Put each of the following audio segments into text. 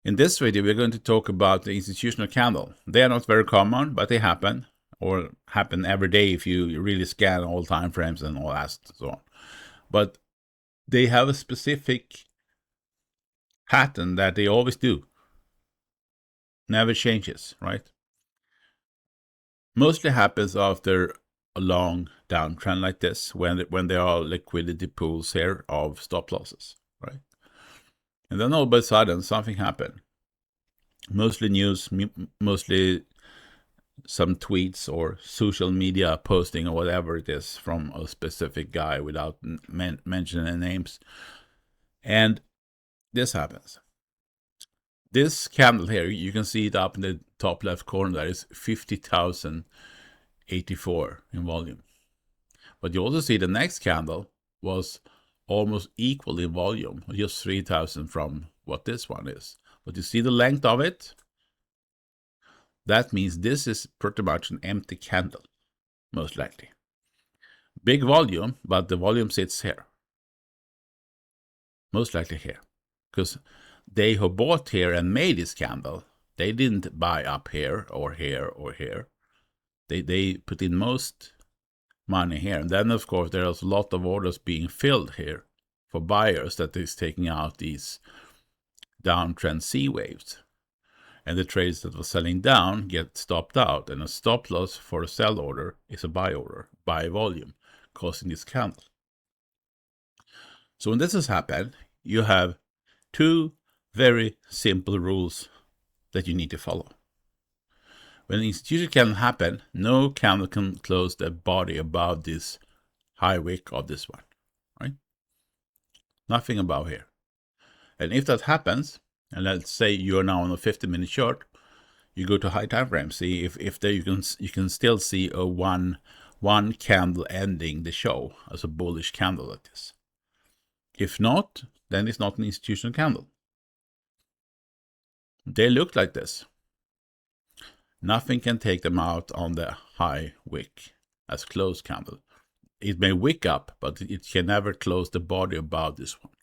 In this video, we're going to talk about the institutional candle. They are not very common, but they happen, or happen every day if you really scan all time frames and all that and so on. But they have a specific pattern that they always do. Never changes, right? Mostly happens after a long downtrend like this, when there are liquidity pools here of stop losses, right? And then all of a sudden something happened. Mostly news, mostly some tweets or social media posting or whatever it is from a specific guy without mentioning names. And this happens. This candle here, you can see it up in the top left corner, there is 50,084 in volume. But you also see the next candle was almost equal in volume, just 3,000 from what this one is. But you see the length of it? That means this is pretty much an empty candle, most likely. Big volume, but the volume sits here. Most likely here. Because they who bought here and made this candle, they didn't buy up here or here or here. They put in most money here. And then, of course, there's a lot of orders being filled here for buyers that is taking out these downtrend C waves. And the trades that were selling down get stopped out. And a stop loss for a sell order is a buy order, buy volume, causing this candle. So when this has happened, you have two very simple rules that you need to follow. When an institutional candle happens, no candle can close the body above this high wick of this one, right? Nothing above here. And if that happens, and let's say you're now on a 50-minute chart, you go to high time frame, see if there you can still see a one candle ending the show as a bullish candle like this. If not, then it's not an institutional candle. They look like this. Nothing can take them out on the high wick as closed candle. It may wick up, but it can never close the body above this one.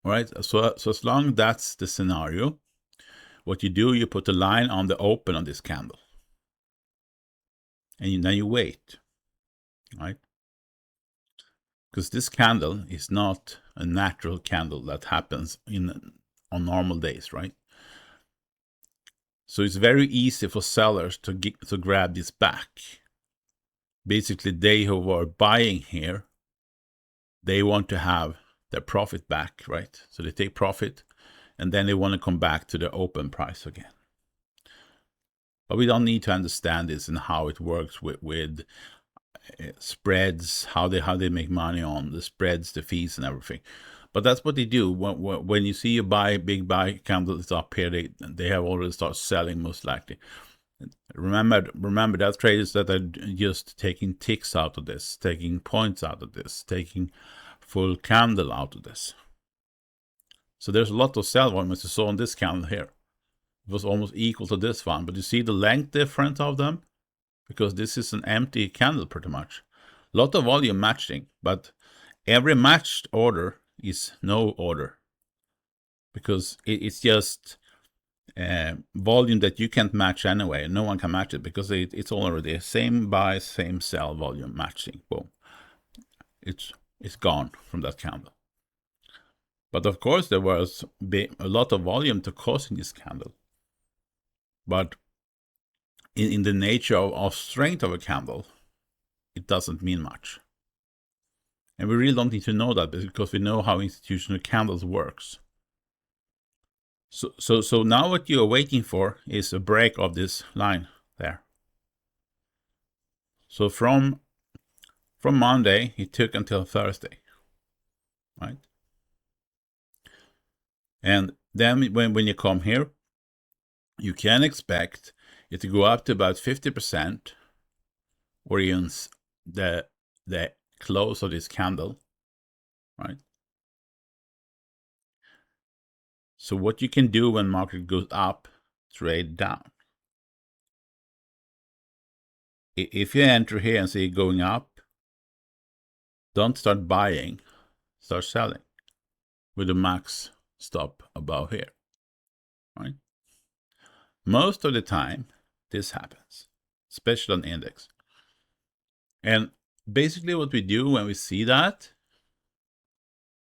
All right, so as long as that's the scenario, what you do, you put a line on the open on this candle. And then you wait, right? Because this candle is not a natural candle that happens on normal days, right? So it's very easy for sellers to grab this back. Basically, they who are buying here, they want to have their profit back, right? So they take profit, and then they want to come back to the open price again. But we don't need to understand this and how it works with spreads, how they make money on the spreads, the fees, and everything. But that's what they do. When you see a big buy candle is up here, they have already started selling most likely. Remember that traders that are just taking ticks out of this, taking points out of this, taking full candle out of this. So there's a lot of sell volume, as you saw on this candle here. It was almost equal to this one, but you see the length difference of them? Because this is an empty candle pretty much. A lot of volume matching, but every matched order is no order. Because it's just volume that you can't match anyway. No one can match it because it's already same buy, same sell volume matching. Boom. It's gone from that candle. But of course there was a lot of volume to causing this candle. But in the nature of strength of a candle, it doesn't mean much. And we really don't need to know that because we know how institutional candles works. So now what you are waiting for is a break of this line there. So from Monday, it took until Thursday, right? And then when you come here, you can expect it to go up to about 50%, or even the close of this candle, right? So what you can do when market goes up, trade down. If you enter here and see it going up, don't start buying, start selling with the max stop above here, right? Most of the time, this happens, especially on index. And basically what we do when we see that,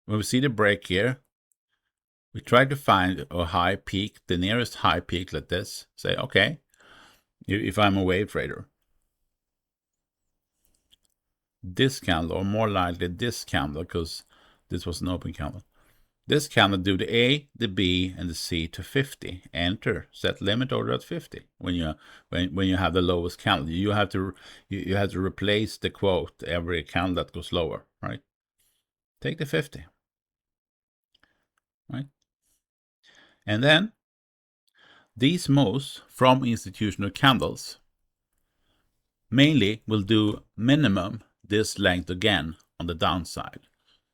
when we see the break here, we try to find a high peak, the nearest high peak like this. Say, okay, if I'm a wave trader, this candle, or more likely this candle, because this was an open candle. This candle do the A, the B, and the C to 50. Enter, set limit order at 50. When you have the lowest candle, you have to replace the quote every candle that goes lower, right? Take the 50, right? And then these moves from institutional candles mainly will do minimum this length again on the downside.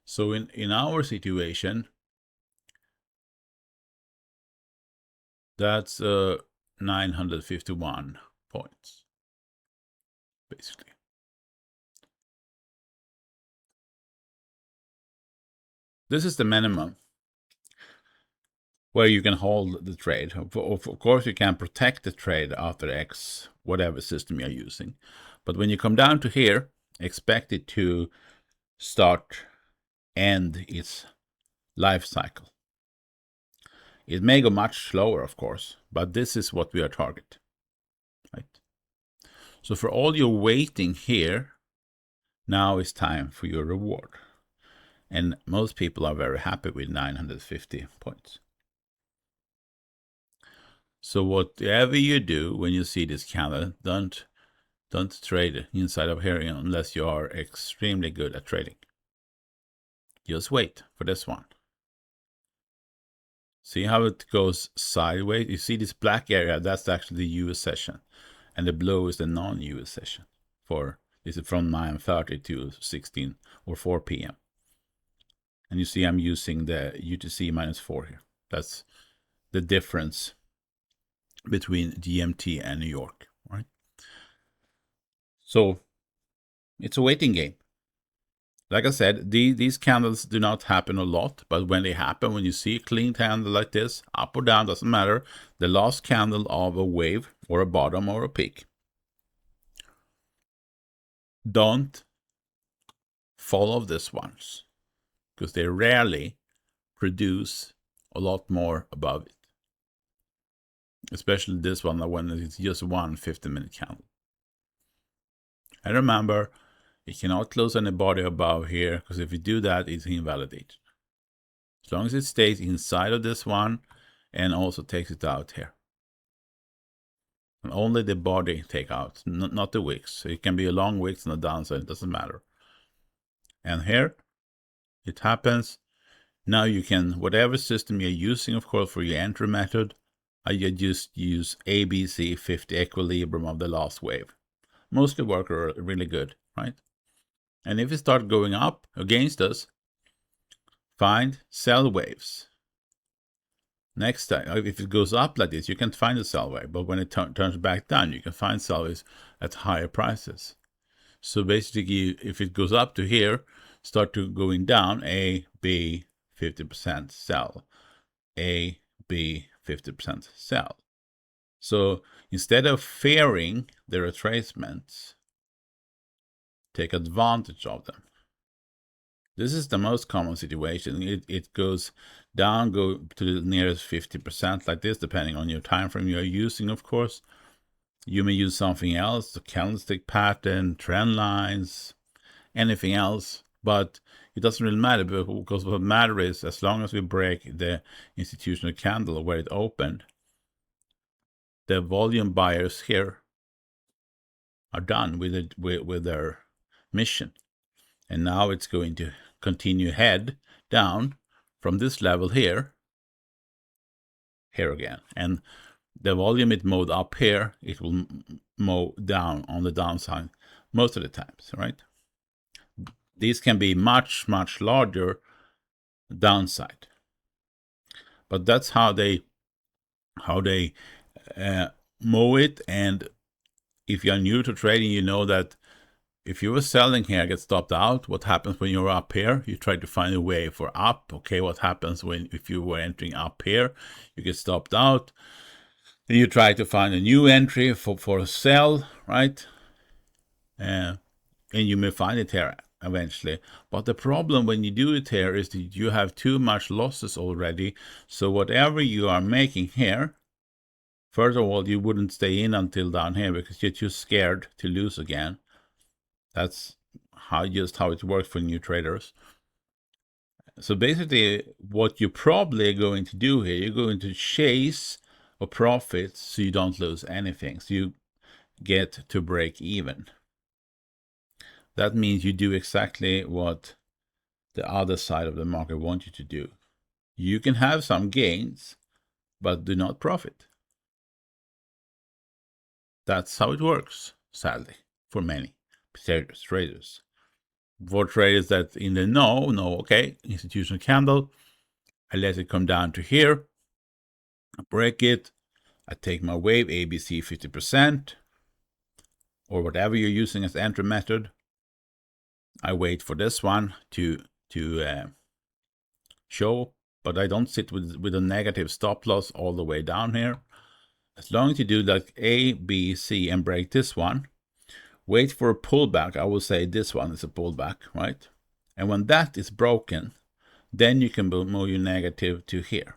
So in our situation, that's 951 points, basically. This is the minimum where you can hold the trade. Of course, you can protect the trade after X, whatever system you're using. But when you come down to here, expect it to end its life cycle. It may go much slower, of course, but this is what we are targeting, right? So for all your waiting here, now is time for your reward. And most people are very happy with 950 points. So whatever you do when you see this candle, don't trade inside of here unless you are extremely good at trading. Just wait for this one. See how it goes sideways? You see this black area, that's actually the US session. And the blue is the non-US session. This is from 9:30 to 16 or 4 p.m. And you see I'm using the UTC -4 here. That's the difference between GMT and New York, right? So it's a waiting game. Like I said, these candles do not happen a lot, but when they happen, when you see a clean candle like this, up or down, doesn't matter, the last candle of a wave or a bottom or a peak, don't follow these ones, because they rarely produce a lot more above it. Especially this one, when it's just one 15-minute candle. And remember, you cannot close any body above here, because if you do that, it's invalidated. As long as it stays inside of this one and also takes it out here. And only the body take out, not the wicks. So it can be a long wicks on the downside, it doesn't matter. And here, it happens. Now you can, whatever system you're using, of course, for your entry method, I just use ABC 50 equilibrium of the last wave. Mostly work are really good, right? And if it starts going up against us, find sell waves. Next time, if it goes up like this, you can find a sell wave. But when it turns back down, you can find sell waves at higher prices. So basically, if it goes up to here, start to going down, A, B, 50% sell. A, B, 50% sell. So instead of fearing the retracements, take advantage of them. This is the most common situation. It goes down, go to the nearest 50% like this, depending on your time frame you're using, of course. You may use something else, the candlestick pattern, trend lines, anything else, but it doesn't really matter, because what matters is as long as we break the institutional candle where it opened, the volume buyers here are done with their mission. And now it's going to continue head down from this level here again. And the volume it mowed up here, it will mow down on the downside most of the times, right? These can be much, much larger downside. But that's how they mow it. And if you're new to trading, you know that if you were selling here, get stopped out, what happens when you're up here? You try to find a way for up. Okay, what happens if you were entering up here? You get stopped out. Then you try to find a new entry for a sell, right? And you may find it here eventually. But the problem when you do it here is that you have too much losses already. So whatever you are making here, first of all, you wouldn't stay in until down here because you're too scared to lose again. That's just how it works for new traders. So basically, what you're probably going to do here, you're going to chase a profit so you don't lose anything. So you get to break even. That means you do exactly what the other side of the market wants you to do. You can have some gains, but do not profit. That's how it works, sadly, for many traders. For traders that in the know, okay, institutional candle, I let it come down to here, I break it, I take my wave ABC 50%, or whatever you're using as entry method. I wait for this one to show, but I don't sit with a negative stop loss all the way down here. As long as you do like A, B, C, and break this one, wait for a pullback. I will say this one is a pullback, right? And when that is broken, then you can move your negative to here,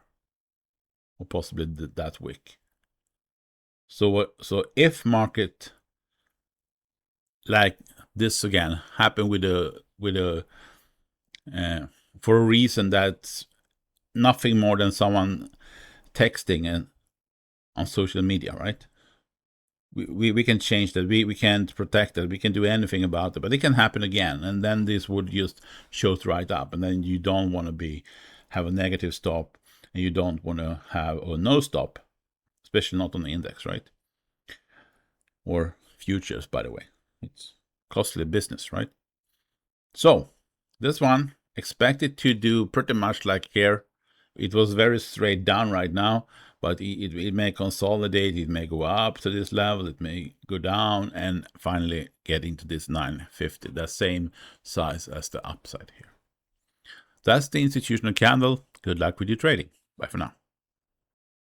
or possibly that wick. So if market like this again happen for a reason that's nothing more than someone texting on social media, right? We can change that. We can't protect that. We can do anything about it, but it can happen again, and then this would just shoot right up, and then you don't want to have a negative stop, and you don't want to have a no stop, especially not on the index, right? Or futures, by the way. It's costly business, right? So this one, expected to do pretty much like here. It was very straight down right now, but it may consolidate, it may go up to this level, it may go down, and finally get into this 950, the same size as the upside here. That's the institutional candle. Good luck with your trading. Bye for now.